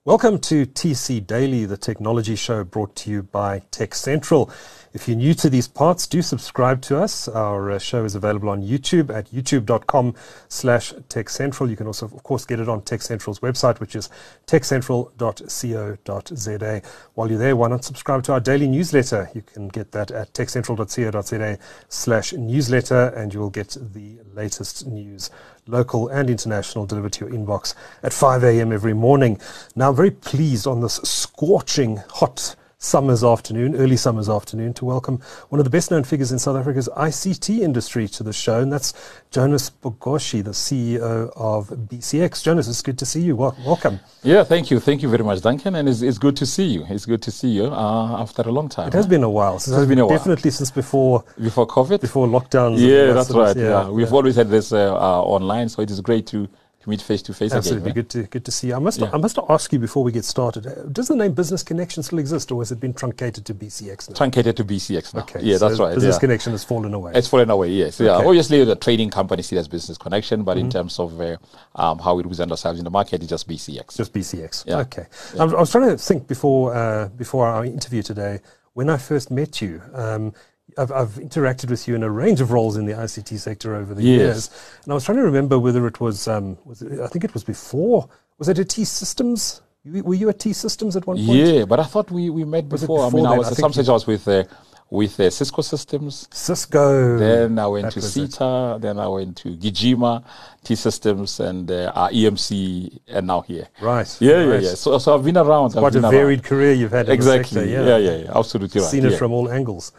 Welcome to TC Daily, the technology show brought to you by Tech Central. If you're new to these parts, do subscribe to us. Our show is available on YouTube at youtube.com/TechCentral. You can also, of course, get it on Tech Central's website, which is techcentral.co.za. While you're there, why not subscribe to our daily newsletter? You can get that at techcentral.co.za/newsletter, and you will get the latest news, local and international, delivered to your inbox at 5 a.m. every morning. Now, I'm very pleased on this scorching hot early summer's afternoon, to welcome one of the best known figures in South Africa's ICT industry to the show, and that's Jonas Bogoshi, the CEO of BCX. Jonas, it's good to see you. Welcome. Yeah, thank you. Thank you very much, Duncan, and it's good to see you. It's good to see you after a long time. It has been a while. Definitely since before COVID? Before lockdowns. Yeah, that's right. Yeah. We've always had this online, so it is great to meet face to face again. Absolutely, good to see you. I must ask you before we get started, does the name Business Connection still exist, or has it been truncated to BCX now? Truncated to BCX now. Okay, yeah, so that's right. Business Connection has fallen away. It's fallen away, yes. Okay. Yeah, obviously the trading company see it as Business Connection, but in terms of how we represent ourselves in the market, it's just BCX. Just BCX. Yeah. Okay. Yeah. I was trying to think before our interview today, when I first met you. I've interacted with you in a range of roles in the ICT sector over the years, and I was trying to remember whether it was, I think it was before, was it a T-Systems? Were you at T-Systems at one point? Yeah, but I thought we met before. I mean, at some stage I was with Cisco Systems. Cisco. Then I went to CETA. Then I went to Gijima, T-Systems, and EMC, and now here. Right. Yeah. So I've been around. It's quite a varied career you've had. Exactly. In the sector, Yeah. Absolutely right. Seen it from all angles.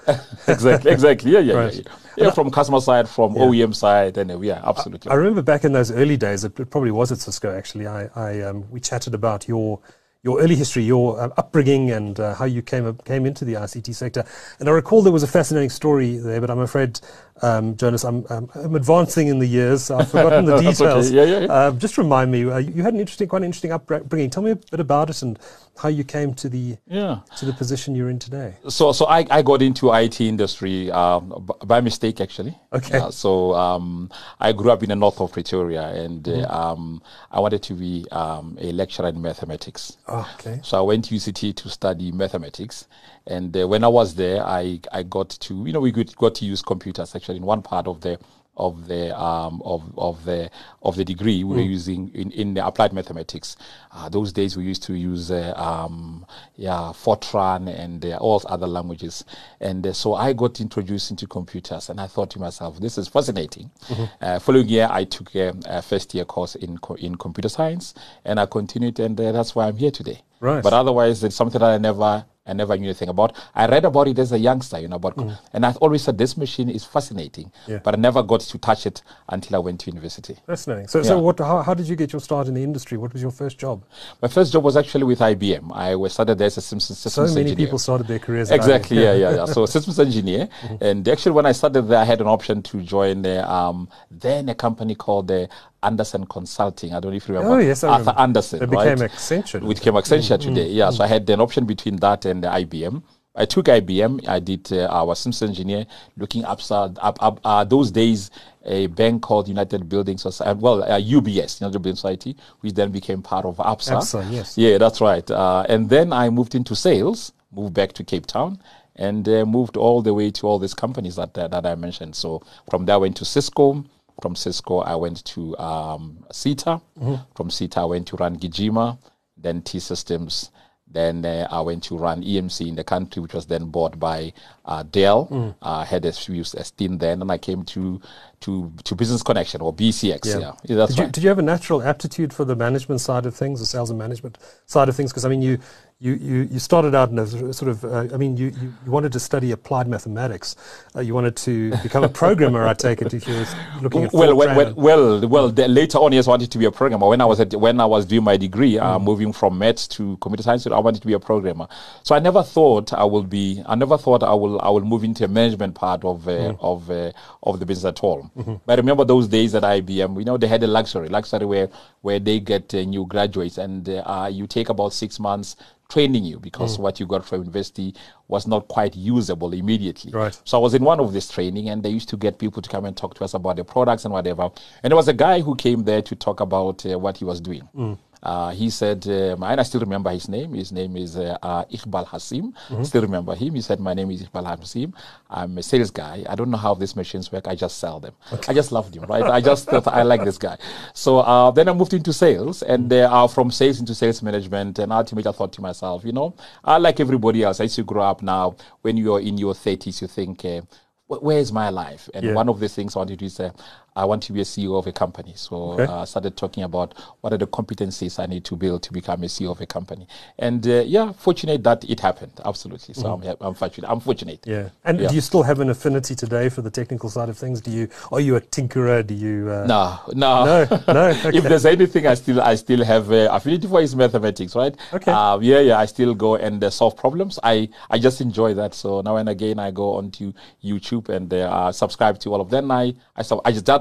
Exactly. Yeah. Right. Yeah, from customer side, from OEM side, and absolutely. I remember back in those early days, it probably was at Cisco actually. We chatted about your early history, your upbringing, and how you came into the ICT sector. And I recall there was a fascinating story there, but I'm afraid, Jonas, I'm advancing in the years. I've forgotten the details. Okay. Yeah. Just remind me, you had quite an interesting upbringing. Tell me a bit about it and how you came to the position you're in today. So I got into IT industry by mistake, actually. Okay. I grew up in the north of Pretoria, and I wanted to be a lecturer in mathematics. Oh, okay. So I went to UCT to study mathematics, and when I was there, I got to we got to use computers actually in one part of the degree. We were using in the applied mathematics. Those days we used to use Fortran and all other languages, and so I got introduced into computers, and I thought to myself, this is fascinating. Following year, I took a first year course in computer science, and I continued, and that's why I'm here today. Right. But otherwise, it's something that I never knew anything about. I read about it as a youngster, and I always said this machine is fascinating, but I never got to touch it until I went to university. Fascinating. So how did you get your start in the industry? What was your first job? My first job was actually with IBM. I started there as a systems engineer. So many people started their careers exactly, at IBM. Yeah. So systems engineer, and actually when I started there, I had an option to join then a company called Anderson Consulting. I don't know if you remember. Oh, yes, I Arthur remember. Anderson. It became Accenture. Which became Accenture today. Yeah, so I had an option between that and IBM. I took IBM. I did our systems engineer, looking up those days, a bank called United Building Society, UBS, United Building Society, which then became part of ABSA. ABSA, yes. Yeah, that's right. And then I moved into sales, moved back to Cape Town, and moved all the way to all these companies that I mentioned. So from there I went to Cisco. From Cisco, I went to CETA. From CETA, I went to run Gijima, then T-Systems. Then I went to run EMC in the country, which was then bought by Dell. I had a stint then, and I came to Business Connection, or BCX. Yeah, that's right. Did you have a natural aptitude for the management side of things, the sales and management side of things? Because I mean, you started out in a sort of, you wanted to study applied mathematics. You wanted to become a programmer, I take it, if you were looking at later on, yes, I wanted to be a programmer. When I was doing my degree, moving from maths to computer science, I wanted to be a programmer. So I never thought I will move into a management part of the business at all. But I remember those days at IBM, they had a luxury where they get new graduates, and you take about 6 months training you, because what you got from university was not quite usable immediately. Right. So I was in one of this training, and they used to get people to come and talk to us about their products and whatever. And there was a guy who came there to talk about what he was doing. He said, and I still remember his name. His name is Iqbal Hasim. Still remember him. He said, my name is Iqbal Hasim. I'm a sales guy. I don't know how these machines work. I just sell them. I just loved him, right? I just thought I like this guy. So then I moved into sales, and from sales into sales management. And ultimately, I thought to myself, like everybody else, as you grow up now, when you're in your 30s, you think, where is my life? And one of the things I wanted to do is I want to be a CEO of a company. So I started talking about what are the competencies I need to build to become a CEO of a company. And fortunate that it happened. Absolutely. So I'm fortunate. Yeah. And do you still have an affinity today for the technical side of things? Are you a tinkerer? Do you? No. Okay. If there's anything I still have affinity for is mathematics, right? Okay. I still go and solve problems. I just enjoy that. So now and again I go onto YouTube and subscribe to all of them.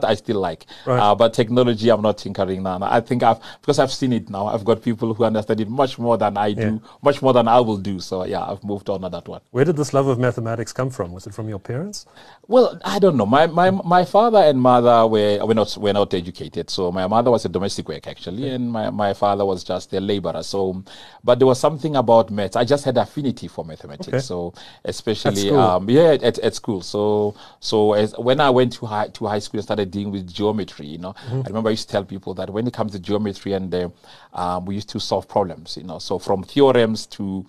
I still like. Right. But technology, I'm not tinkering now. I think because I've seen it now, I've got people who understand it much more than I do, much more than I will do. So I've moved on that one. Where did this love of mathematics come from? Was it from your parents? Well, I don't know. My father and mother were not educated. So my mother was a domestic worker actually, and my father was just a laborer. So, but there was something about maths. I just had affinity for mathematics. Okay. So especially at school. So when I went to high school and started dealing with geometry, I remember I used to tell people that when it comes to geometry and we used to solve problems, so from theorems to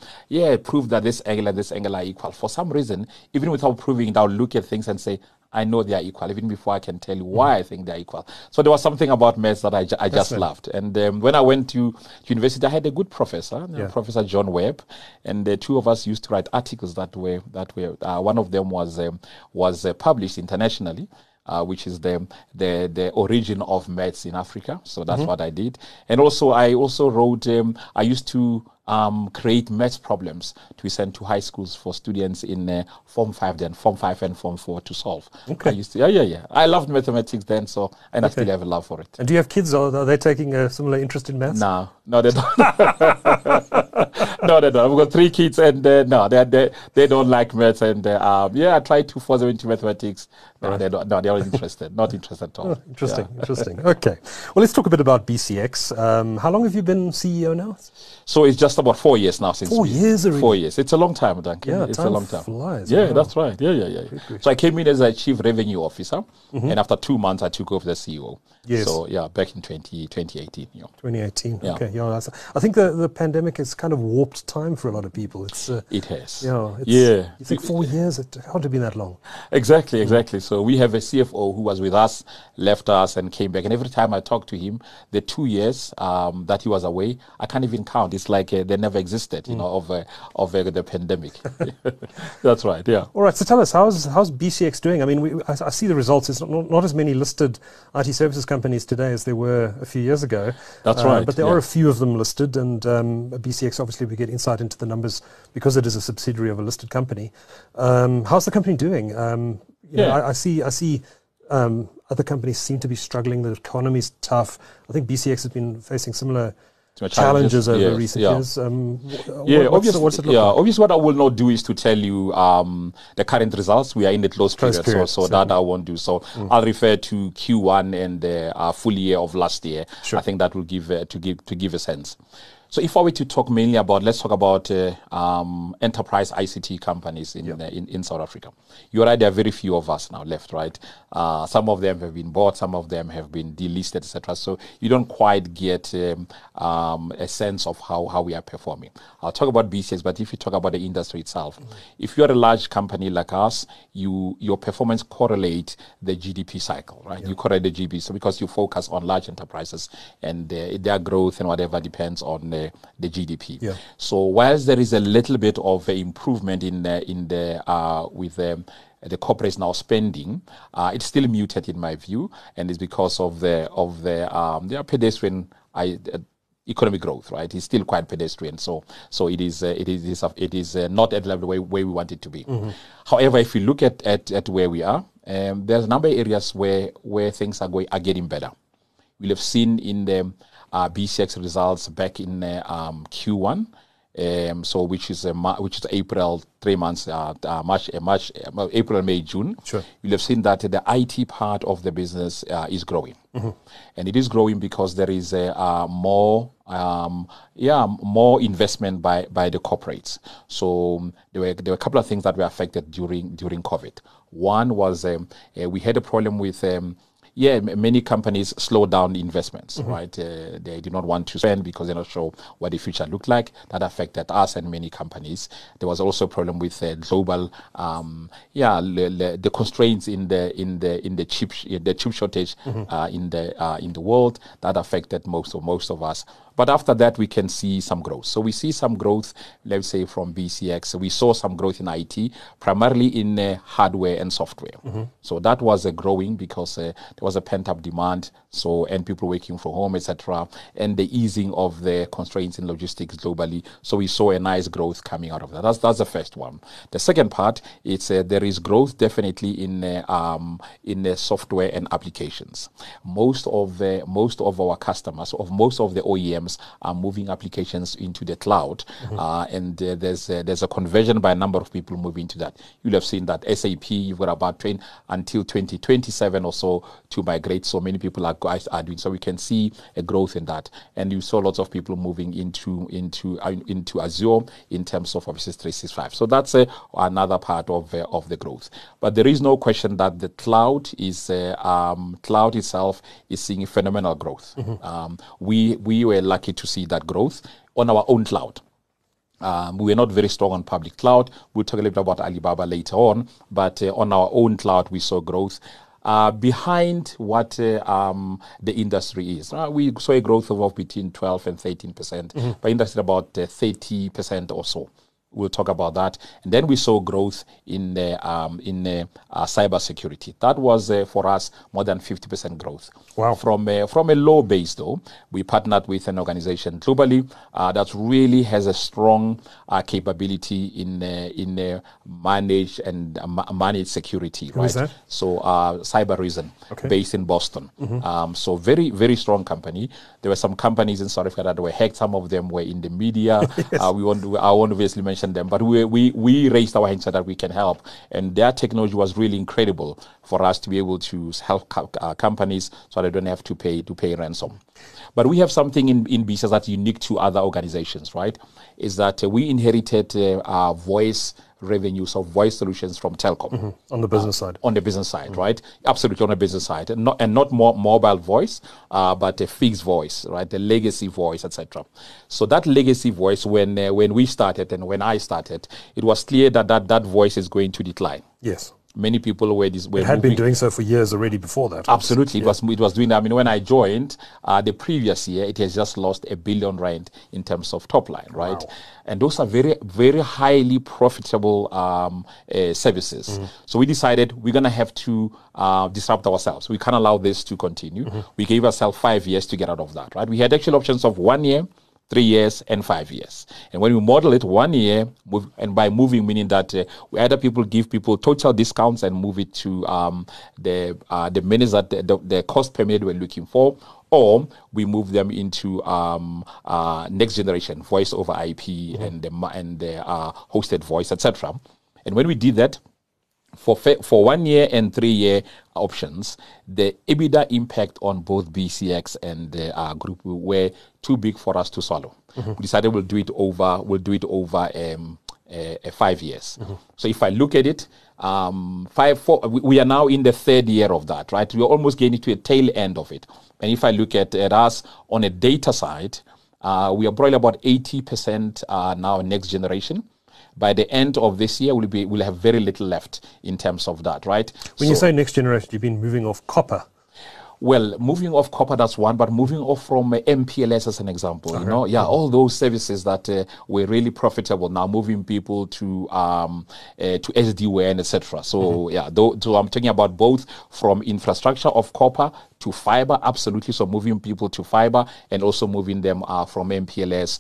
prove that this angle and this angle are equal. For some reason, even without proving it, I'll look at things and say, I know they are equal, even before I can tell you why I think they're equal. So there was something about maths that I just loved. And when I went to university, I had a good professor, Professor John Webb, and the two of us used to write articles that were one of them was published internationally. Which is the origin of maths in Africa. So that's what I did. And I also wrote, I used to create maths problems to send to high schools for students in Form 5 and Form 4 to solve. Okay. I used to, I loved mathematics then, and I still have a love for it. And do you have kids? Are they taking a similar interest in maths? No, they don't. No, they don't. I've got 3 kids, and they don't like maths. And I try to force them into mathematics. No, they don't. No, they're not interested. Not interested at all. Oh, interesting. Okay. Well, let's talk a bit about BCX. How long have you been CEO now? So it's just about 4 years now since 4 years already. 4 years. It's a long time, Duncan. Yeah, it's a long time. Flies. Yeah, that's right. Yeah. So I came in as a chief revenue officer, and after 2 months, I took over the CEO. Yes. So back in 2018. 2018. Yeah. Okay. Yeah. I think the pandemic has kind of warped time for a lot of people. It has. You think 4 years? It can't have been that long. Exactly. So we have a CFO who was with us, left us, and came back. And every time I talk to him, the 2 years that he was away, I can't even count. It's like they never existed, of the pandemic. That's right. Yeah. All right. So tell us, how's BCX doing? I mean, I see the results. It's not as many listed IT services companies today as there were a few years ago. That's right. But there are a few of them listed, and BCX, obviously, we get insight into the numbers because it is a subsidiary of a listed company. How's the company doing? I see other companies seem to be struggling. The economy's tough. I think BCX has been facing similar challenges over recent years. Obviously what I will not do is to tell you the current results. We are in the close period, so that I won't do. So I'll refer to Q1 and the full year of last year. Sure. I think that will give a sense. So if I were to talk mainly about, let's talk about enterprise ICT companies in South Africa. You're right, there are very few of us now left, right? Some of them have been bought, some of them have been delisted, etc. So you don't quite get a sense of how we are performing. I'll talk about BCX, but if you talk about the industry itself, if you're a large company like us, your performance correlate the GDP cycle, right? You correlate the GDP, so because you focus on large enterprises and their growth and whatever depends on the GDP. Yeah. So whilst there is a little bit of improvement with the corporates now spending, it's still muted in my view, and it's because of their pedestrian economic growth, right? It's still quite pedestrian, so it is not at the level where we want it to be. However, if you look at where we are, there's a number of areas where things are getting better. We'll have seen in the BCX results back in Q1, which is April, 3 months, April, May, June. Sure. You'll have seen that the IT part of the business is growing, and it is growing because there is more more investment by the corporates. So there were a couple of things that were affected during COVID. One was we had a problem with many companies slowed down investments, right? They did not want to spend because they're not sure what the future looked like. That affected us and many companies. There was also a problem with global, the constraints in the chip shortage in the world that affected most of us. But after that, we can see some growth. So we see some growth, let's say, from BCX. We saw some growth in IT, primarily in hardware and software. So that was growing because there was a pent-up demand, and people working from home, etc., and the easing of the constraints in logistics globally. So we saw a nice growth coming out of that. That's the first one. The second part is there is growth definitely in software and applications. Most of our customers, most of the OEMs, are moving applications into the cloud, and there's a conversion by a number of people moving to that. You'll have seen that SAP, you've got about until 2027 or so to migrate. So many people are doing. So we can see a growth in that, and you saw lots of people moving into Azure in terms of Office 365. So that's another part of the growth. But there is no question that the cloud itself is seeing phenomenal growth. We were lucky to see that growth on our own cloud. We are not very strong on public cloud. We'll talk a little bit about Alibaba later on, but on our own cloud, we saw growth. Behind what the industry is. We saw a growth of between 12 and 13%, but industry about 30% or so. We'll talk about that. And then we saw growth in cyber security. That was, for us, more than 50% growth. Wow. From a low base, though, we partnered with an organization globally that really has a strong capability in managed security. Who is that? So Cyber Reason, based in Boston. So very, very strong company. There were some companies in South Africa that were hacked. Some of them were in the media. Yes. I won't obviously mention them, but we raised our hands so that we can help, and their technology was really incredible for us to be able to help companies so they don't have to pay ransom. But we have something in BCX that's unique to other organizations, right? Is that we inherited voice revenues of voice solutions from Telkom. On the business side. On the business side, right? Absolutely on the business side. And not more mobile voice, but a fixed voice, right? The legacy voice, etc. So that legacy voice, when we started and when I started, it was clear that voice is going to decline. Yes. Many people were been doing so for years already before that. Absolutely. It was doing that. I mean, when I joined the previous year, it has just lost R1 billion in terms of top line, right? Wow. And those are very, very highly profitable services. So we decided we're going to have to disrupt ourselves. We can't allow this to continue. We gave ourselves 5 years to get out of that, right? We had actual options of 1 year, 3 years, and 5 years. And when we model it 1 year, and by moving, meaning that we either give people total discounts and move it to the minutes that the cost per minute we're looking for, or we move them into next generation voice over IP and the hosted voice, etc. And when we did that, for 1 year and 3 year options, the EBITDA impact on both BCX and the group were too big for us to swallow. We decided we'll do it over 5 years. So if I look at it, we are now in the 3rd year of that, right? We're almost getting to a tail end of it. And if I look at us on a data side, we are probably about 80% now next generation. By the end of this year, we'll have very little left in terms of that, right? When you say next generation, you've been moving off copper. Well, moving off copper, that's one, but moving off from MPLS as an example, all those services that were really profitable, now moving people to SD-WAN, etc. So, so I'm talking about both from infrastructure of copper to fiber, absolutely. So moving people to fiber and also moving them from MPLS.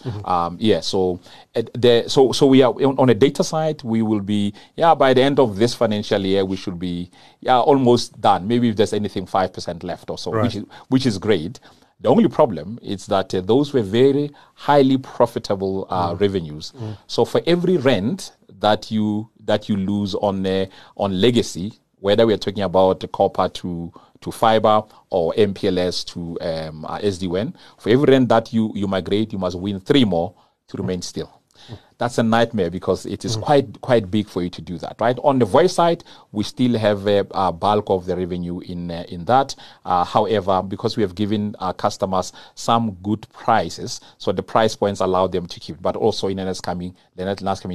So we are on a data side. We will be by the end of this financial year we should be almost done. Maybe if there's anything 5% left or so, right. which is great. The only problem is that those were very highly profitable revenues. So for every rent that you lose on legacy, whether we are talking about copper to fiber or MPLS to SD-WAN. For every rand that you migrate, you must win 3 more to remain still. That's a nightmare because it is quite big for you to do that, right? On the voice side, we still have a bulk of the revenue in that. However, because we have given our customers some good prices, so the price points allow them to keep. But also in the next coming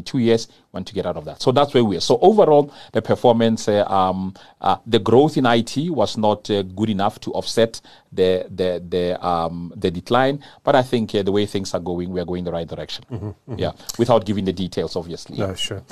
2 years, we want to get out of that. So that's where we are. So overall, the performance, the growth in IT was not good enough to offset the decline. But I think the way things are going, we are going in the right direction. Yeah, without giving the details, obviously. No, sure.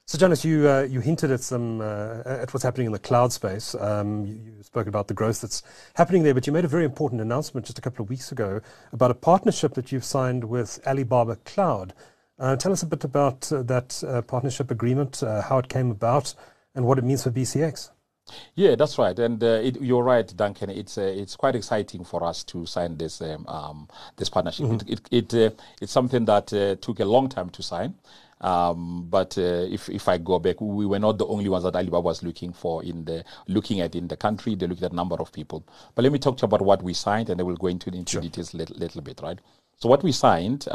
So, Jonas, you hinted at some at what's happening in the cloud space. You spoke about the growth that's happening there, but you made a very important announcement just a couple of weeks ago about a partnership that you've signed with Alibaba Cloud. Tell us a bit about that partnership agreement, how it came about, and what it means for BCX. Yeah, that's right, and you're right, Duncan. It's quite exciting for us to sign this this partnership. It's something that took a long time to sign, but if I go back, we were not the only ones that Alibaba was looking at in the country. They looked at a number of people. But let me talk to you about what we signed, and then we'll go into details a little bit, right? So what we signed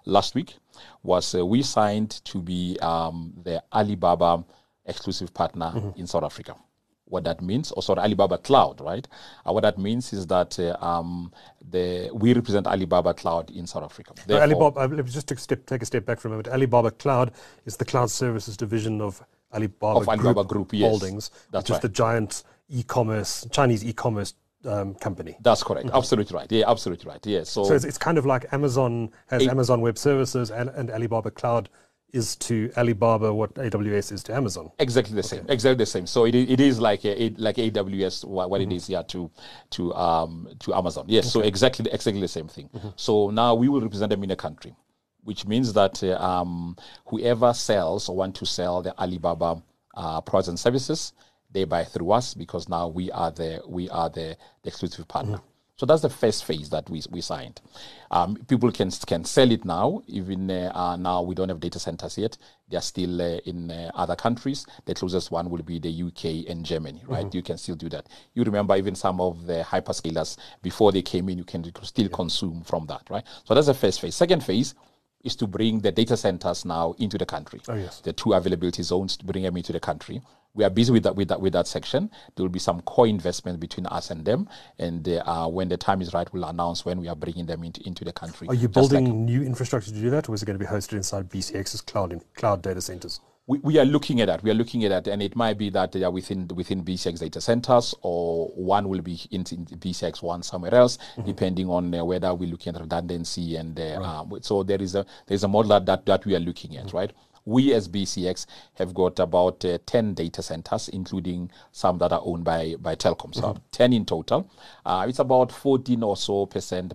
last week was we signed to be the Alibaba exclusive partner in South Africa. What that means, or sorry, Alibaba Cloud, right? What that means is that we represent Alibaba Cloud in South Africa. Alibaba, let me just take a step back for a moment. Alibaba Cloud is the cloud services division of Alibaba Group yes. Holdings, which is the giant Chinese e-commerce company. That's correct. Absolutely right. Yeah, absolutely right. Yeah. So it's kind of like Amazon has Amazon Web Services, and Alibaba Cloud is to Alibaba what AWS is to Amazon. Exactly the same. Exactly the same. So it is like AWS what it is here to Amazon. Yes. So exactly the same thing. So now we will represent them in a country, which means that whoever sells or want to sell the Alibaba products and services, they buy through us because now we are the exclusive partner. So that's the first phase that we signed. People can sell it now. Even now, we don't have data centers yet. They are still in other countries. The closest one will be the UK and Germany, right? You can still do that. You remember even some of the hyperscalers, before they came in, you can still consume from that, right? So that's the first phase. Second phase is to bring the data centers now into the country. Oh, yes. The 2 availability zones, to bring them into the country. We are busy with that section. There will be some co-investment between us and them, and when the time is right, we'll announce when we are bringing them into the country. Are you building new infrastructure to do that, or is it going to be hosted inside BCX's cloud data centers? We are looking at that. We are looking at that, and it might be that they are within BCX data centers, or one will be in BCX, one somewhere else, depending on whether we're looking at redundancy and right. So there is a model that we are looking at, right? We as BCX have got about 10 data centers, including some that are owned by Telkom. So 10 in total. It's about 14 or so percent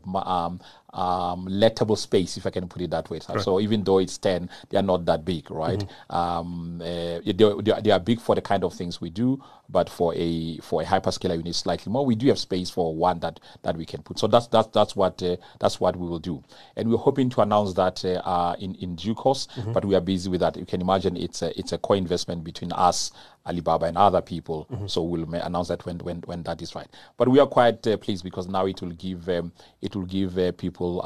lettable space, if I can put it that way. Right. So even though it's 10, they are not that big, right? They are big for the kind of things we do, but for a hyperscaler, you need slightly more. We do have space for one that we can put. So that's what we will do, and we're hoping to announce that in due course. But we are busy with that. You can imagine it's a co-investment between us, Alibaba, and other people. So we'll announce that when that is right. But we are quite pleased because now it will give people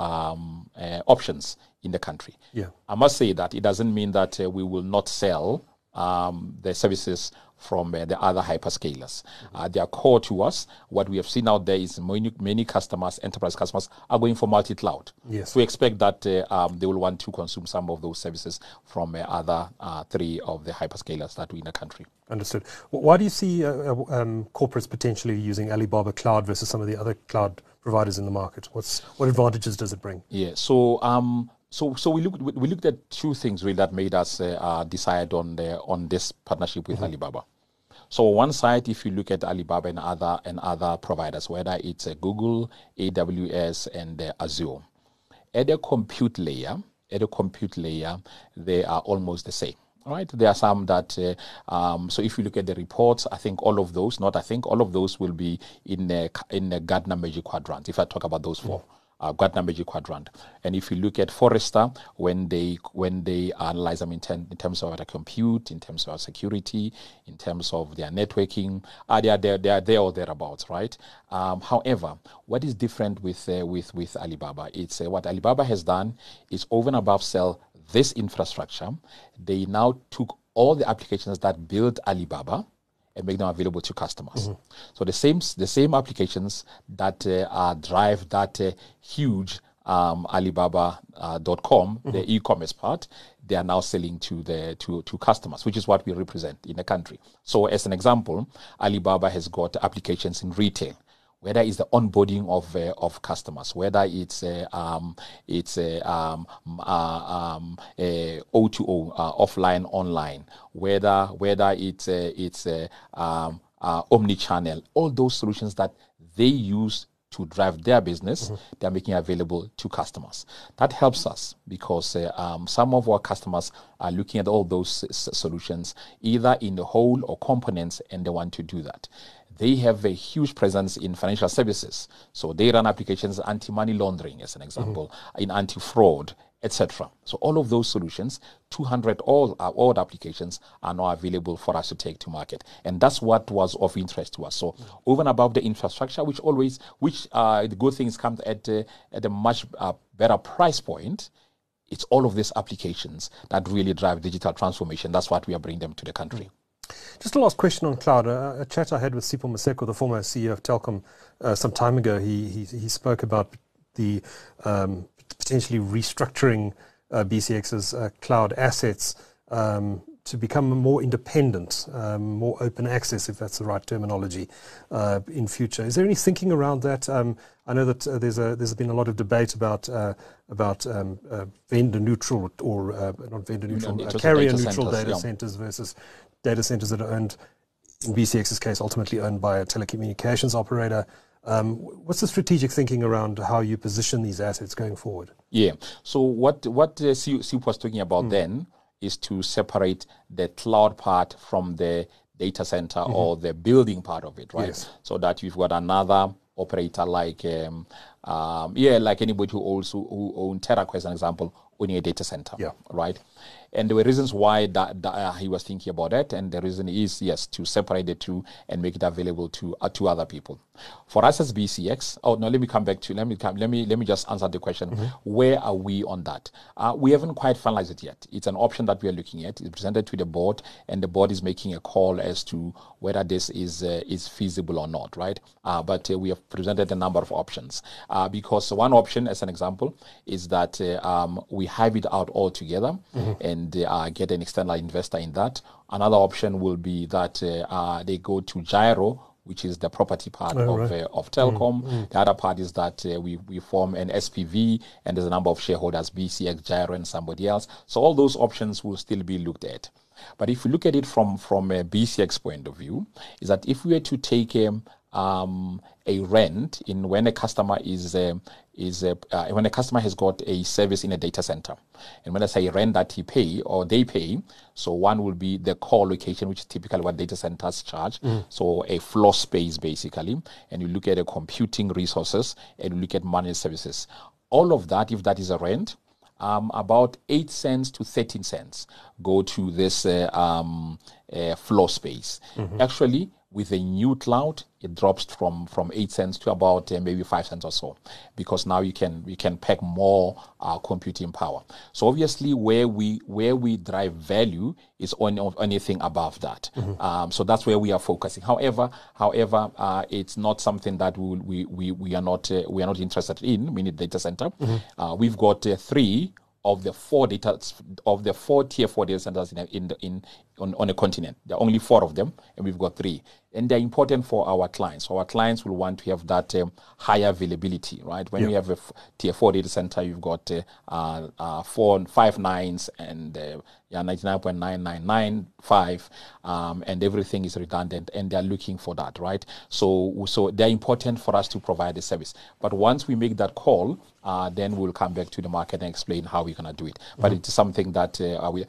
options in the country. Yeah, I must say that it doesn't mean that we will not sell the services from the other hyperscalers. They are core to us. What we have seen out there is many customers, enterprise customers, are going for multi-cloud. Yes. We expect that they will want to consume some of those services from other 3 of the hyperscalers that are in the country. Understood. Why do you see corporates potentially using Alibaba Cloud versus some of the other cloud providers in the market? What advantages does it bring? Yeah. So we looked at 2 things really that made us decide on this partnership with Alibaba. So on one side, if you look at Alibaba and other providers, whether it's Google, AWS, and Azure, at the compute layer, they are almost the same. Right, there are some that. So if you look at the reports, all of those will be in the Gartner Magic Quadrant. If I talk about those 4, Gartner Magic Quadrant. And if you look at Forrester, when they analyze them in terms of their compute, in terms of security, in terms of their networking, they are there or thereabouts, right? However, what is different with Alibaba? It's what Alibaba has done is over and above sell this infrastructure. They now took all the applications that build Alibaba and make them available to customers. So the same applications that drive that huge Alibaba.com, the e-commerce part, they are now selling to customers, which is what we represent in the country. So as an example, Alibaba has got applications in retail, whether it's the onboarding of customers, whether it's O2O, offline, online, whether it's omni-channel, all those solutions that they use to drive their business, they're making available to customers. That helps us because some of our customers are looking at all those solutions either in the whole or components, and they want to do that. They have a huge presence in financial services. So they run applications, anti-money laundering, as an example, in anti-fraud, etc. So all of those solutions, 200 all applications are now available for us to take to market. And that's what was of interest to us. So over and above the infrastructure, which the good things come at a much better price point, it's all of these applications that really drive digital transformation. That's what we are bringing them to the country. Just a last question on cloud. A chat I had with Sipho Maseko, the former CEO of Telkom, some time ago. He spoke about the potentially restructuring BCX's cloud assets to become more independent, more open access, if that's the right terminology, in future. Is there any thinking around that? I know that there's been a lot of debate about vendor neutral or not vendor neutral, carrier neutral data centers versus data centers that are owned, in BCX's case, ultimately owned by a telecommunications operator. What's the strategic thinking around how you position these assets going forward? Yeah. So what Sip was talking about then is to separate the cloud part from the data center or the building part of it, right? Yes. So that you've got another operator like like anybody who own Terraco, as an example, owning a data center, right? And there were reasons why that he was thinking about it, and the reason is, yes, to separate the two and make it available to other people. For us as BCX, let me just answer the question. Where are we on that? We haven't quite finalized it yet. It's an option that we are looking at. It's presented to the board, and the board is making a call as to whether this is feasible or not, right? But we have presented a number of options. Because one option, as an example, is that we hive it out all together and get an external investor in that. Another option will be that they go to Gyro, which is the property part of Telkom. The other part is that we form an SPV, and there's a number of shareholders, BCX, Gyro, and somebody else. So all those options will still be looked at. But if you look at it from a BCX point of view, is that if we were to take a rent when a customer when a customer has got a service in a data center, and when I say rent that they pay, so one will be the core location, which is typically what data centers charge, so a floor space basically, and you look at the computing resources, and you look at managed services. All of that, if that is a rent, about 8 cents to 13 cents go to this floor space. Actually, with a new cloud, it drops from 8 cents to about maybe 5 cents or so, because now you can pack more computing power. So obviously, where we drive value is on anything above that. So that's where we are focusing. However, it's not something that we are not interested in. We need data center. We've got 3 of the 4 tier 4 data centers on a continent. There are only 4 of them, and we've got 3. And they're important for our clients. So our clients will want to have that higher availability, right? When you have a tier 4 data center, you've got 5 nines and 99.9995, and everything is redundant, and they're looking for that, right? So they're important for us to provide the service. But once we make that call, then we'll come back to the market and explain how we're going to do it. But it's something that we've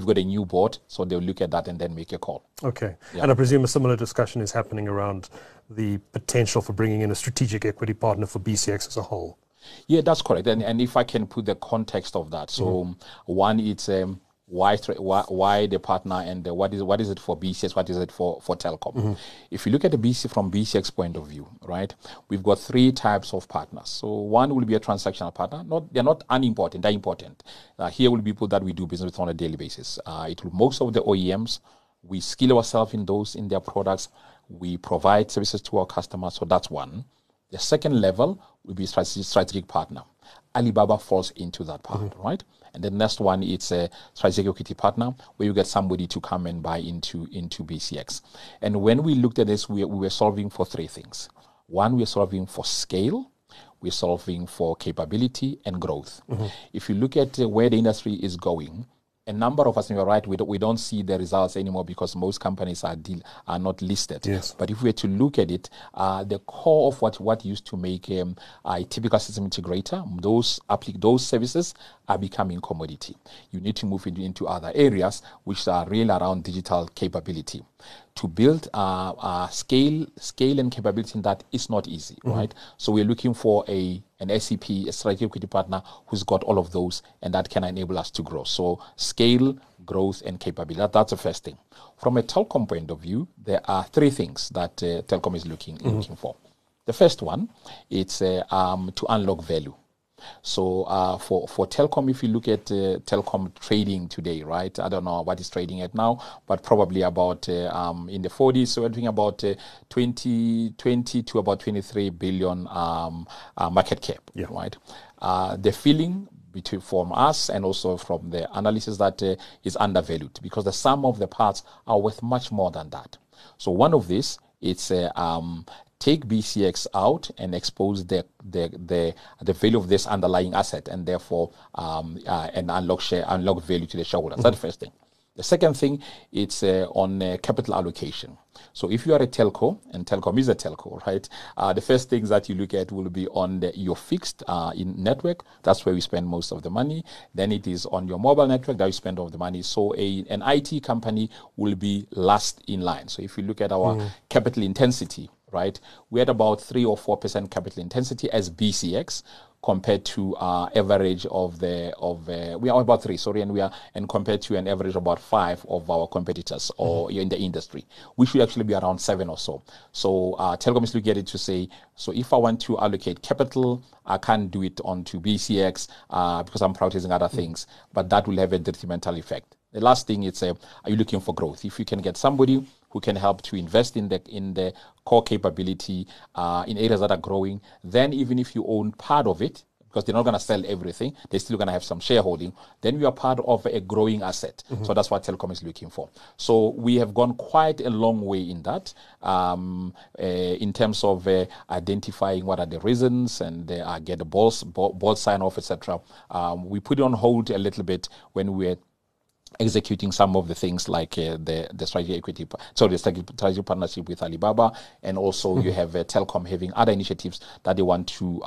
got a new board, so they'll look at that and then make a call. Okay. Yeah. And I presume a similar discussion is happening around the potential for bringing in a strategic equity partner for BCX as a whole. Yeah, that's correct. And if I can put the context of that, so one, it's why the partner, and what is it for BCX, what is it for Telkom. If you look at the from BCX point of view, right, we've got 3 types of partners. So one will be a transactional partner. They're not unimportant, they're important. Here will be people that we do business with on a daily basis. It will most of the OEMs. We skill ourselves in their products. We provide services to our customers. So that's one. The second level will be strategic partner. Alibaba falls into that part, right? And the next one, it's a strategic equity partner, where you get somebody to come and buy into BCX. And when we looked at this, we were solving for 3 things. One, we're solving for scale. We're solving for capability and growth. If you look at where the industry is going, a number of us, and you're right, we don't see the results anymore because most companies are not listed. Yes. But if we were to look at it, the core of what used to make a typical system integrator, those services are becoming commodity. You need to move into other areas which are really around digital capability. To build scale and capability in that is not easy, right? So we're looking for an SEP, a strategic equity partner, who's got all of those, and that can enable us to grow. So scale, growth, and capability. That's the first thing. From a Telkom point of view, there are 3 things that Telkom is looking for. The first one, it's to unlock value. So for Telkom, if you look at Telkom trading today, right? I don't know what is trading at now, but probably about in the 40s. So we're talking about 20 to about 23 billion market cap, right? The feeling from us and also from the analysis that is undervalued, because the sum of the parts are worth much more than that. So one of these, it's take BCX out and expose the value of this underlying asset, and therefore and unlock value to the shareholders. That's the first thing. The second thing, it's on capital allocation. So if you are a telco, and Telkom is a telco, right, the first things that you look at will be on your fixed in network. That's where we spend most of the money. Then it is on your mobile network that you spend all the money. So an IT company will be last in line. So if you look at our capital intensity, right, we're at about 3 or 4% capital intensity as BCX, compared to average we are about 3, and compared to an average of about 5 of our competitors or in the industry, which will actually be around 7 or so. So Telkom is looking at it to say, so if I want to allocate capital, I can't do it onto BCX because I'm prioritizing other things, but that will have a detrimental effect. The last thing is, are you looking for growth? If you can get somebody who can help to invest in the core capability in areas that are growing, then even if you own part of it, because they're not going to sell everything, they're still going to have some shareholding, then you are part of a growing asset. So that's what Telkom is looking for. So we have gone quite a long way in that, in terms of identifying what are the reasons and get the board sign off, etc. We put it on hold a little bit when we were executing some of the things like the strategic partnership with Alibaba, and also you have Telkom having other initiatives that they want to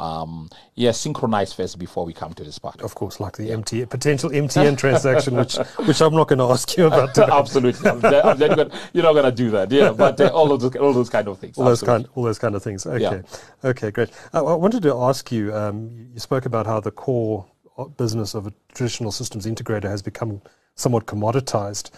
synchronize first before we come to this part. Of course, like the potential MTN transaction, which I'm not going to ask you about today. Absolutely, you're not going to do that, but all those kind of things. All those kind of things. Okay, great. I wanted to ask you. You spoke about how the core business of a traditional systems integrator has become somewhat commoditized.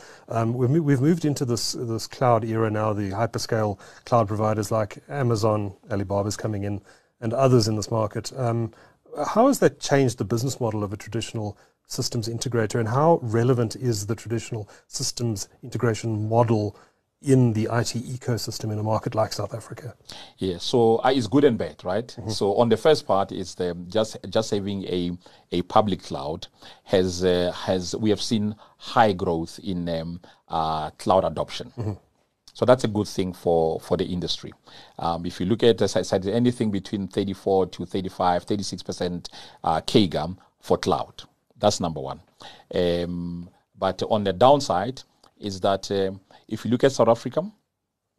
We've moved into this cloud era now. The hyperscale cloud providers like Amazon, Alibaba's coming in, and others in this market. How has that changed the business model of a traditional systems integrator, and how relevant is the traditional systems integration model in the IT ecosystem in a market like South Africa? Yeah, so it's good and bad, right? So on the first part, is just having a public cloud we have seen high growth in cloud adoption. So that's a good thing for the industry. If you look at, as I said, anything between 34 to 35, 36% CAGR for cloud. That's number one. But on the downside is that if you look at South Africa,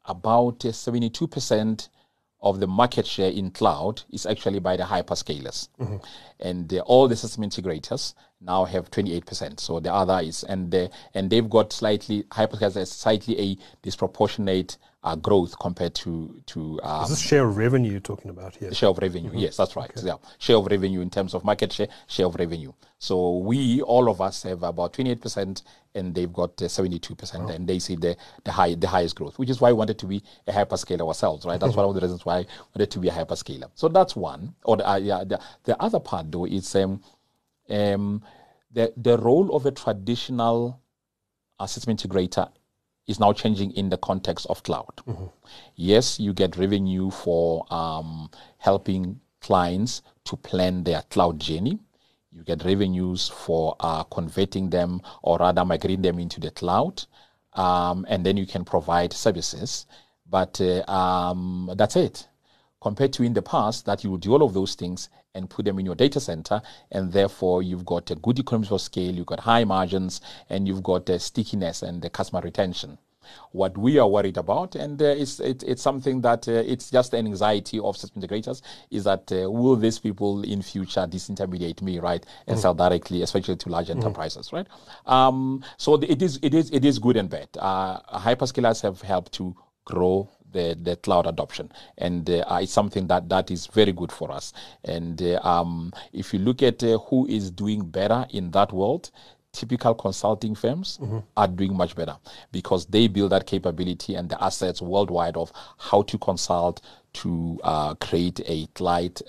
about 72% of the market share in cloud is actually by the hyperscalers. And all the system integrators, now have 28%. So the other is, and they've got hyperscalers has slightly a disproportionate growth compared to is this share of revenue you're talking about here? The share of revenue, yes, that's right. Okay. Yeah, share of revenue in terms of market share of revenue. So all of us have about 28%, and they've got 72%, and they see the highest growth, which is why we wanted to be a hyperscaler ourselves, right? That's one of the reasons why we wanted to be a hyperscaler. So that's one. Or the other part though is the role of a traditional system integrator is now changing in the context of cloud. Yes, you get revenue for helping clients to plan their cloud journey. You get revenues for converting them, or rather migrating them into the cloud. And then you can provide services. But that's it. Compared to in the past, that you would do all of those things and put them in your data center, and therefore you've got a good economies of scale, you've got high margins, and you've got the stickiness and the customer retention. What we are worried about, and it's something that it's just an anxiety of system integrators, is that will these people in future disintermediate me, right, and sell directly, especially to large enterprises, right? So it is good and bad. Hyperscalers have helped to grow the cloud adoption, and it's something that is very good for us. And if you look at who is doing better in that world, typical consulting firms are doing much better, because they build that capability and the assets worldwide of how to consult to create a cloud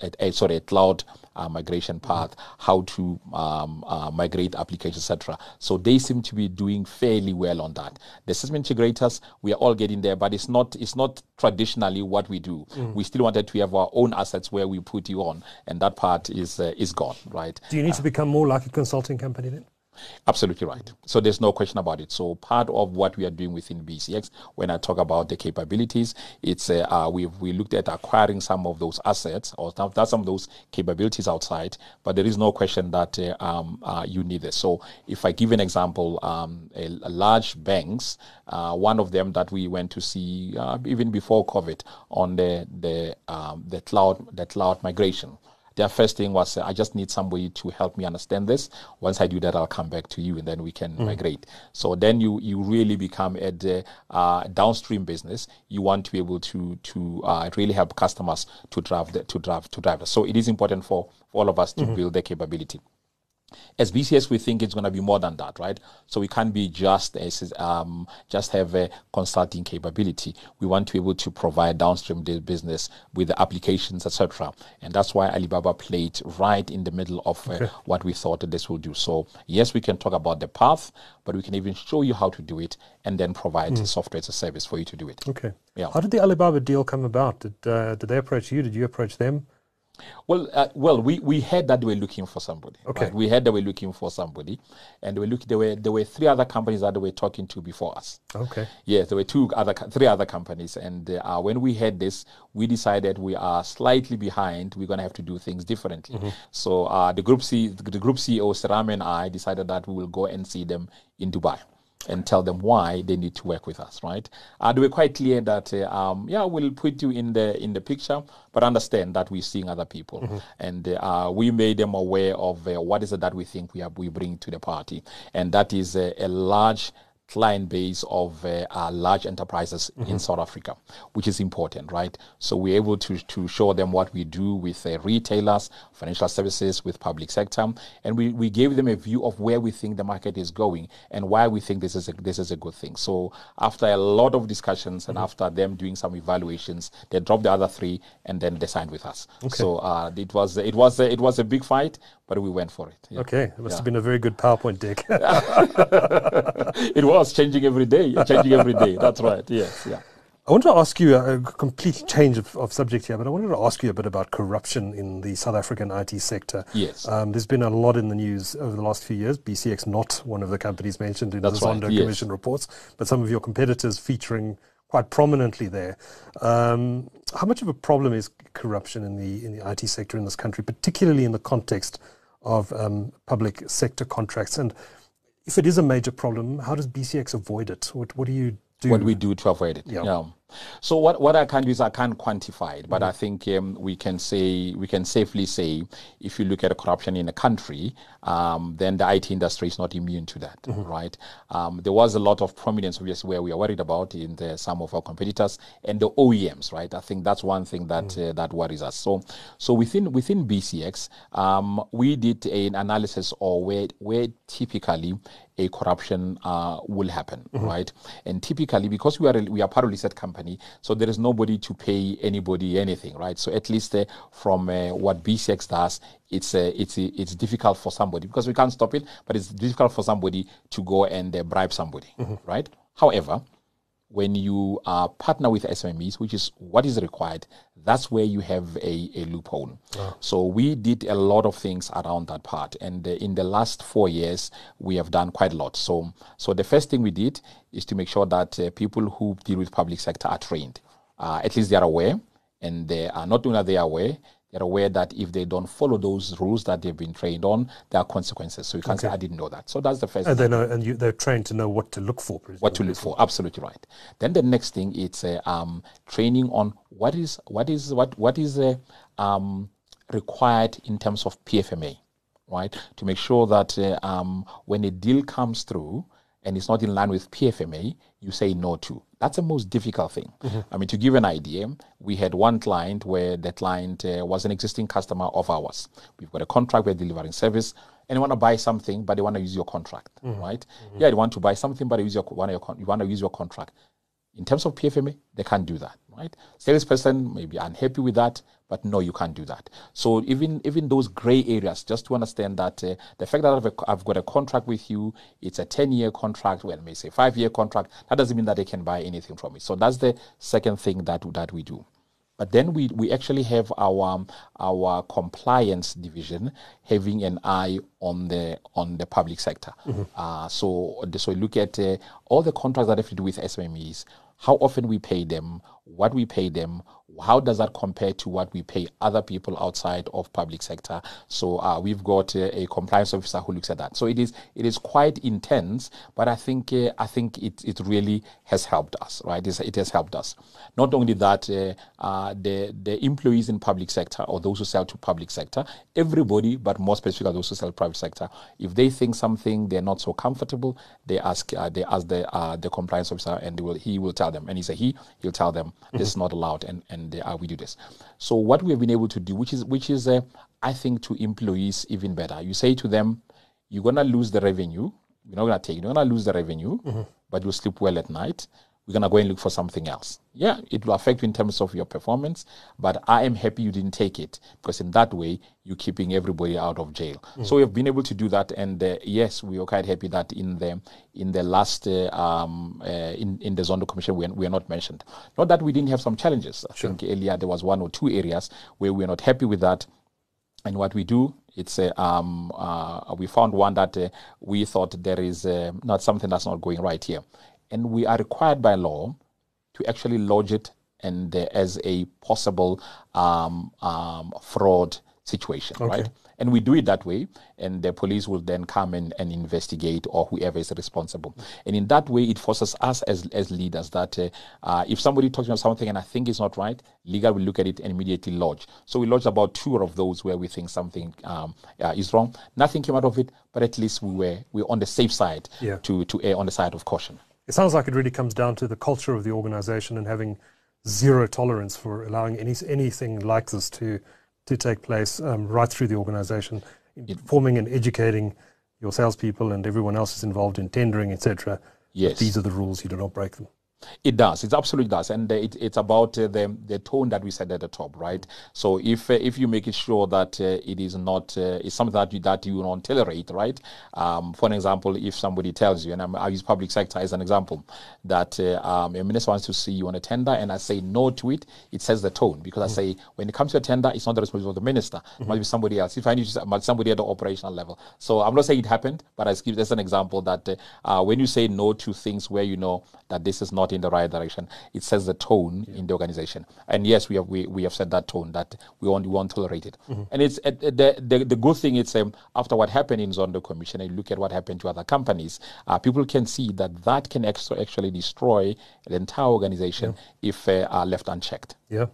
migration path, how to migrate applications, etc. So they seem to be doing fairly well on that. The system integrators, we are all getting there, but it's not traditionally what we do. We still wanted to have our own assets where we put you on, and that part is gone, right? Do you need to become more like a consulting company then? Absolutely right. So there's no question about it. So part of what we are doing within BCX, when I talk about the capabilities, it's we looked at acquiring some of those assets, or some of those capabilities outside, but there is no question that you need this. So if I give an example, a large banks, one of them that we went to see even before COVID on the cloud migration. Their first thing was, I just need somebody to help me understand this. Once I do that, I'll come back to you, and then we can migrate. So then you really become a downstream business. You want to be able to really help customers to drive that. So it is important for all of us to build the capability. As BCS, we think it's going to be more than that, right? So we can't be just have a consulting capability. We want to be able to provide downstream business with the applications, etc. And that's why Alibaba played right in the middle of what we thought this will do. So yes, we can talk about the path, but we can even show you how to do it, and then provide software as a service for you to do it. Okay. Yeah. How did the Alibaba deal come about? Did they approach you? Did you approach them? Well, we heard that they were looking for somebody. Okay. Right? We heard they were looking for somebody, and there were three other companies that they were talking to before us. Okay. Yes, there were three other companies, and when we heard this, we decided we are slightly behind. We're going to have to do things differently. So the group CEO, Saram, and I decided that we will go and see them in Dubai and tell them why they need to work with us, right? They were quite clear that, we'll put you in the picture, but understand that we're seeing other people. And we made them aware of what is it that we think we bring to the party. And that is a large client base of large enterprises in South Africa, which is important, right? So we're able to show them what we do with retailers, financial services, with public sector, and we gave them a view of where we think the market is going and why we think this is a good thing. So after a lot of discussions and after them doing some evaluations, they dropped the other three and then they signed with us. Okay. So it was a big fight, but we went for it. Yeah. Okay, it must have been a very good PowerPoint deck. It was changing every day. That's right. Yes. Yeah. I want to ask you a complete change of subject here, but I wanted to ask you a bit about corruption in the South African IT sector. Yes. There's been a lot in the news over the last few years. BCX not one of the companies mentioned in the Zondo Commission reports, but some of your competitors featuring quite prominently there. How much of a problem is corruption in the IT sector in this country, particularly in the context of public sector contracts? And if it is a major problem, how does BCX avoid it? What do you do? What do we do to avoid it? Yeah. So what I can do is I can't quantify it, but I think we can safely say, if you look at corruption in a country, then the IT industry is not immune to that, right? There was a lot of prominence, obviously, where we are worried about in some of our competitors and the OEMs, right? I think that's one thing that that worries us. So within BCX, we did an analysis of where typically a corruption will happen, right? And typically, because we are part of a listed company, so there is nobody to pay anybody anything, right? So at least from what BCX does, it's difficult for somebody, because we can't stop it, but it's difficult for somebody to go and bribe somebody, right? However, when you partner with SMEs, which is what is required, that's where you have a loophole. So we did a lot of things around that part. And in the last 4 years, we have done quite a lot. So the first thing we did is to make sure that people who deal with public sector are trained. At least they are aware. And they are not only are they aware, they're aware that if they don't follow those rules that they've been trained on, there are consequences. So you can't say, I didn't know that. So that's the first thing. They know, and they're trained to know what to look for. Presumably. What to look for, absolutely right. Then the next thing, it's training on what is required in terms of PFMA, right? To make sure that when a deal comes through and it's not in line with PFMA, you say no to. That's the most difficult thing. I mean, to give an idea, we had one client where the client was an existing customer of ours. We've got a contract, we're delivering service, and they want to buy something, but they want to use your contract, right? Yeah, they want to buy something, but you want to use your contract. In terms of PFMA, they can't do that, right? Salesperson may be unhappy with that, but no, you can't do that. So even those gray areas, just to understand that the fact that I've got a contract with you, it's a 10-year contract, well, may say 5-year contract, that doesn't mean that they can buy anything from it. So that's the second thing that we do. But then we actually have our compliance division having an eye on the public sector. So look at all the contracts that have to do with SMEs, how often we pay them, what we pay them, how does that compare to what we pay other people outside of public sector. So we've got a compliance officer who looks at that. So it is quite intense, but I think it really has helped us, right? It has helped us. Not only that, the employees in public sector, or those who sell to public sector, everybody, but more specifically those who sell private sector, if they think something they're not so comfortable, they ask the compliance officer, and he will tell them, and he'll tell them this is not allowed, and we do this. So what we have been able to do, which is I think to employees even better, you say to them, you're gonna lose the revenue, you're gonna lose the revenue, but you'll sleep well at night. We're going to go and look for something else. Yeah, it will affect you in terms of your performance, but I am happy you didn't take it, because in that way, you're keeping everybody out of jail. So we've been able to do that, and yes, we are quite happy that in the last, in the Zondo Commission, we are not mentioned. Not that we didn't have some challenges. I think earlier there was 1 or 2 areas where we are not happy with that. And what we do, it's we found one that we thought there is not something that's not going right here. And we are required by law to actually lodge it and as a possible fraud situation, right? And we do it that way, and the police will then come and investigate, or whoever is responsible. And in that way, it forces us as leaders that if somebody talks about something and I think it's not right, legal will look at it and immediately lodge. So we lodged about 2 of those where we think something is wrong. Nothing came out of it, but at least we're on the safe side to err on the side of caution. It sounds like it really comes down to the culture of the organization and having zero tolerance for allowing anything like this to take place right through the organization, informing and educating your salespeople and everyone else who's involved in tendering, etc. Yes. These are the rules, you do not break them. It does. It absolutely does, and it's about the tone that we said at the top, right? So if you make it sure that it is not it's something that you don't tolerate, right? For an example, if somebody tells you, and I use public sector as an example, that a minister wants to see you on a tender, and I say no to it, it sets the tone, because I say when it comes to a tender, it's not the responsibility of the minister, it might be somebody else. If I need to, somebody at the operational level. So I'm not saying it happened, but I give that's an example that when you say no to things where you know that this is not not in the right direction. It sets the tone in the organization. And yes, we have set that tone that we won't tolerate it. And it's the good thing. It's after what happened in Zondo Commission, and you look at what happened to other companies, people can see that can actually destroy the entire organization if left unchecked. Yeah.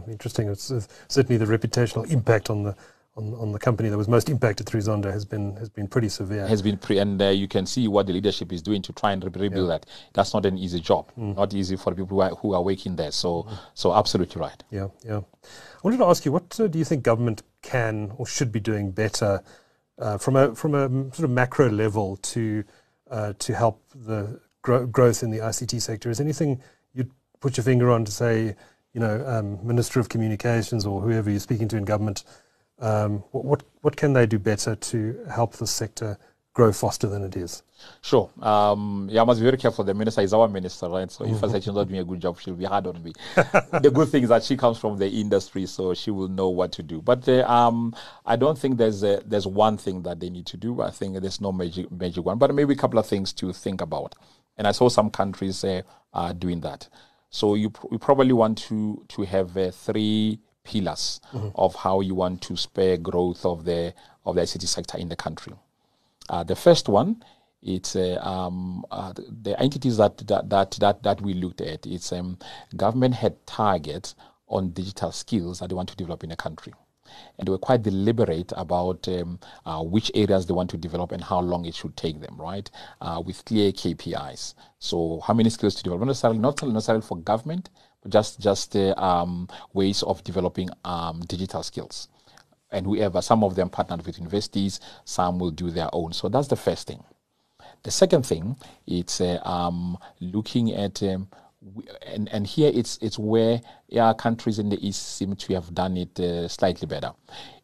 Interesting. It's certainly the reputational impact on the company that was most impacted through Zondo has been pretty severe. And you can see what the leadership is doing to try and rebuild that. That's not an easy job. Not easy for people who are working there. So absolutely right. Yeah. I wanted to ask you, what do you think government can or should be doing better from a sort of macro level to help the growth in the ICT sector? Is anything you'd put your finger on to say, Minister of Communications or whoever you're speaking to in government, what can they do better to help the sector grow faster than it is? Sure. I must be very careful. The minister is our minister, right? So if I say she's not doing a good job, she'll be hard on me. The good thing is that she comes from the industry, so she will know what to do. But I don't think there's one thing that they need to do. I think there's no magic one, but maybe a couple of things to think about. And I saw some countries are doing that. So you probably want to have 3 pillars of how you want to spur growth of the ICT sector in the country. The first one, it's the entities that we looked at. It's government had targets on digital skills that they want to develop in the country. And they were quite deliberate about which areas they want to develop and how long it should take them, right? With clear KPIs. So how many skills to develop? Not necessarily for government, but just ways of developing digital skills. And some of them partnered with universities, some will do their own. So that's the first thing. The second thing, it's looking at and here it's where countries in the East seem to have done it slightly better,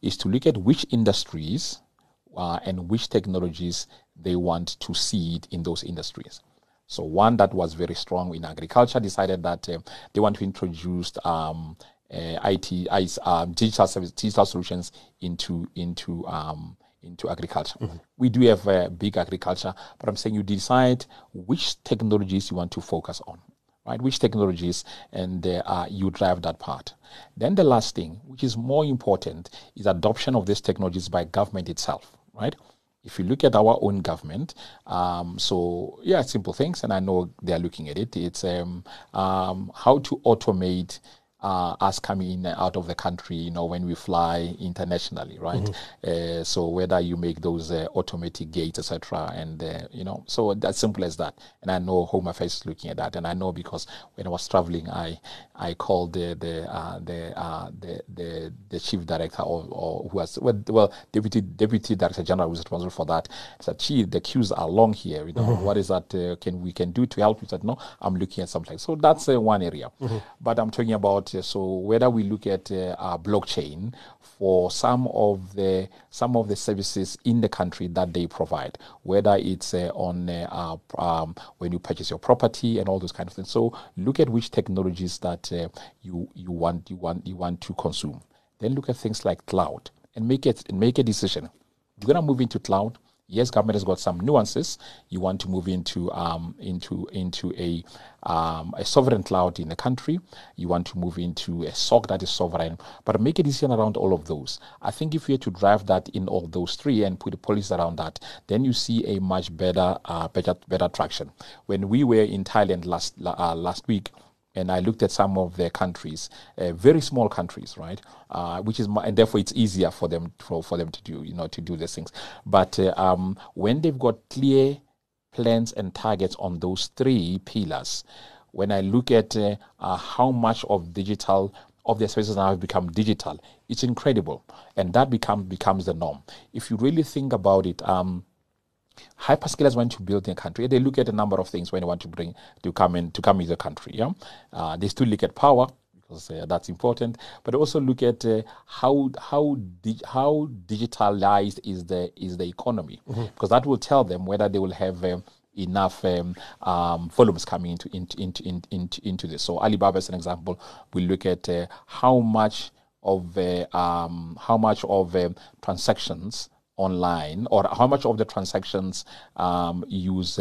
is to look at which industries and which technologies they want to seed in those industries. So one that was very strong in agriculture decided that they want to introduce digital solutions into agriculture. We do have big agriculture, but I'm saying you decide which technologies you want to focus on. Right, which technologies, and you drive that part. Then the last thing, which is more important, is adoption of these technologies by government itself. Right, if you look at our own government, simple things, and I know they are looking at it. It's how to automate us coming in and out of the country, when we fly internationally, right? So whether you make those automatic gates, etc., and so that's simple as that. And I know Home Affairs is looking at that, and I know because when I was traveling, I called the chief director or who was deputy director general who was responsible for that. I said, "Chief, the queues are long here. What is that? We can do to help?" He said, "No, I'm looking at something." So that's one area, but I'm talking about. So whether we look at blockchain for some of the services in the country that they provide, whether it's on when you purchase your property and all those kind of things. So look at which technologies that you want to consume. Then look at things like cloud and make a decision. You're gonna move into cloud. Yes, government has got some nuances. You want to move into a sovereign cloud in the country. You want to move into a SOC that is sovereign, but make a decision around all of those. I think if you had to drive that in all those three and put a policy around that, then you see a much better traction. When we were in Thailand last week, and I looked at some of their countries, very small countries, right? And therefore it's easier for them to do these things. But when they've got clear plans and targets on those 3 pillars, when I look at how much of their services now have become digital, it's incredible, and that becomes the norm. If you really think about it. Hyperscalers want to build in a country. They look at a number of things when they want to come into the country. Yeah, they still look at power because that's important, but also look at how digitalized is the economy, because that will tell them whether they will have enough volumes coming into this. So Alibaba, as an example, we look at how much of transactions online, or how much of the transactions use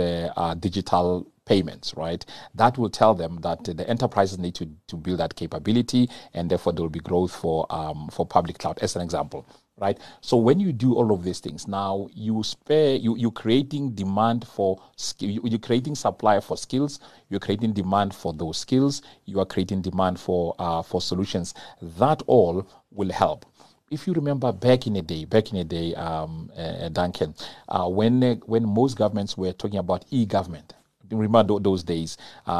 digital payments, right? That will tell them that the enterprises need to build that capability, and therefore there will be growth for public cloud, as an example, right? So when you do all of these things, now you're creating demand for you're creating supply for skills, you're creating demand for those skills, you are creating demand for solutions. That all will help. If you remember back in the day, Duncan, when most governments were talking about e-government, remember those days,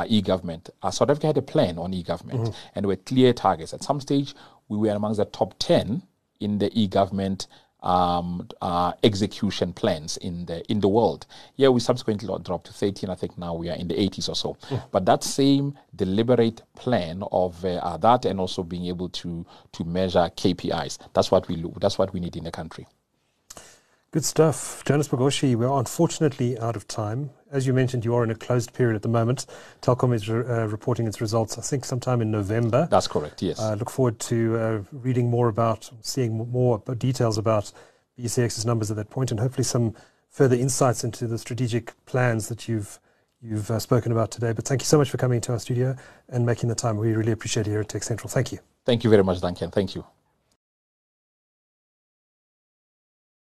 e-government, South Africa had a plan on e-government, and there were clear targets. At some stage, we were amongst the top 10 in the e-government execution plans in the world. Yeah, we subsequently dropped to 13. I think now we are in the 80s or so. But that same deliberate plan of that, and also being able to measure KPIs, that's what we need in the country. Good stuff. Jonas Bogoshi, we're unfortunately out of time. As you mentioned, you are in a closed period at the moment. Telkom is reporting its results, I think, sometime in November. That's correct, yes. I look forward to reading more about, seeing more details about BCX's numbers at that point, and hopefully some further insights into the strategic plans that you've spoken about today. But thank you so much for coming to our studio and making the time. We really appreciate it here at Tech Central. Thank you. Thank you very much, Duncan. Thank you.